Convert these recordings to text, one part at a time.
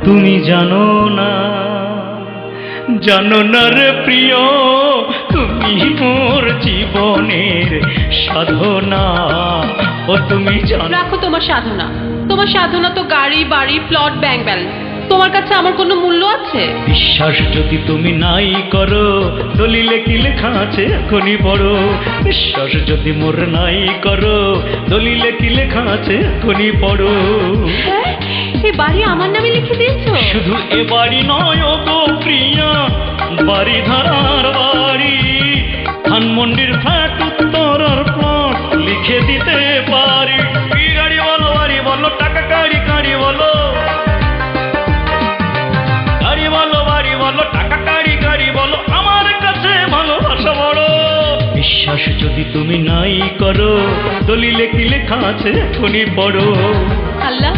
তুমি জানো না, জানো না রে প্রিয়, তুমি মোর জীবনের সাধনা। ও তুমি জানো। রাখো তোমার সাধনা। তোমার সাধনা তো গাড়ি, বাড়ি, প্লট, ব্যাংক ব্যালেন্স। তোমার কাছে আমার কোনো মূল্য আছে? বিশ্বাস যদি তুমি নাই করো, দলিলে কি লেখা আছে এখনই পড়ো। বিশ্বাস যদি মোর নাই করো, দলিলে কি লেখা আছে এখনই পড়ো। হ্যাঁ, এই বাড়ি আমার নামে লিখে দিয়েছো? শুধু এ বাড়ি নয় ও গো প্রিয়া, বাড়ি ধারার বাড়ি, ধানমন্ডির ফ্ল্যাট, উত্তরার প্লট লিখে দিতে পারি। কি গাড়ি বলো, বাড়ি বলো, টাকা গাড়ি গাড়ি বলো, গাড়ি বলো, বাড়ি বলো, টাকা গাড়ি গাড়ি বলো, আমার কাছে ভালোবাসা বড়। বিশ্বাস যদি তুমি নাই করো, দলিলে কি লেখা আছে এখনই পড়ো। আল্লাহ,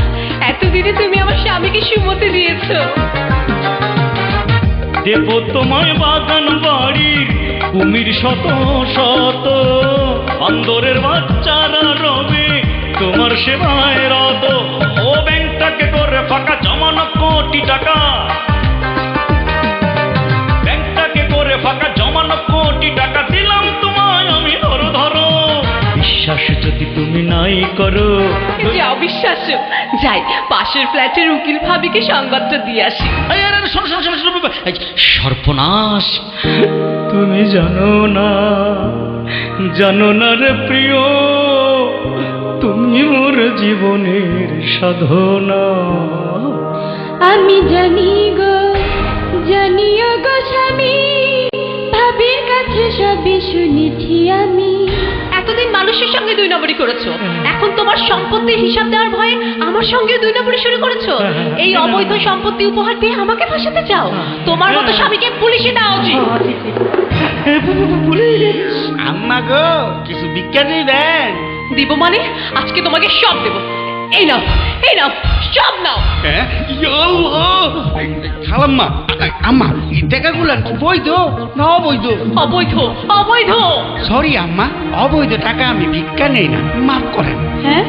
এতদিনে তুমি আমার স্বামীকে সুমতি দিয়েছো। দেব তোমায় বাগান বাড়ি, কুমির শত শত, বান্দরের বাচ্চারা রবে তোমার সেবায় রত। ও ব্যাংকটাকে করে ফাঁকা, জমানো কোটি টাকা, ব্যাংকটাকে করে ফাঁকা, জমানো কোটি টাকা, দিলাম তোমায় আমি ধরো ধরো। বিশ্বাস যদি তুমি নাই করো, যাও, বিশ্বাস যাই, পাশের ফ্ল্যাটের উকিল ভাবিকে সংবাদটা দিয়ে আসি। সর্বনাশ, তুমি জানো না, জানো না রে প্রিয়, তুমি মোর জীবনের সাধনা। আমি জানি গো, জানিও গো স্বামী, ভাবির কাছে সবই শুনেছি আমি। এতদিন মানুষের সঙ্গে দুই নম্বরই করেছো, এখন তোমার সম্পত্তির হিসাব দেওয়ার ভয়ে আমার সঙ্গে দুই নম্বরই শুরু করেছো। এই অবৈধ সম্পত্তি উপহার দিয়ে আমাকে ফাঁসাতে চাও? তোমার মতো স্বামীকে পুলিশে দেওয়া উচিত। আম্মা গো, কিছু ভিক্ষা দিবেন? দিব মানে? আজকে তোমাকে সব দেব। এই নাও, এই নাও, সব নাও। হ্যাঁ, খালাম্মা, আম্মা, এই টাকাগুলো কি বৈধ না অবৈধ? অবৈধ, অবৈধ। সরি আম্মা, অবৈধ টাকা আমি ভিক্ষা নেই না, মাফ করেন। হ্যাঁ,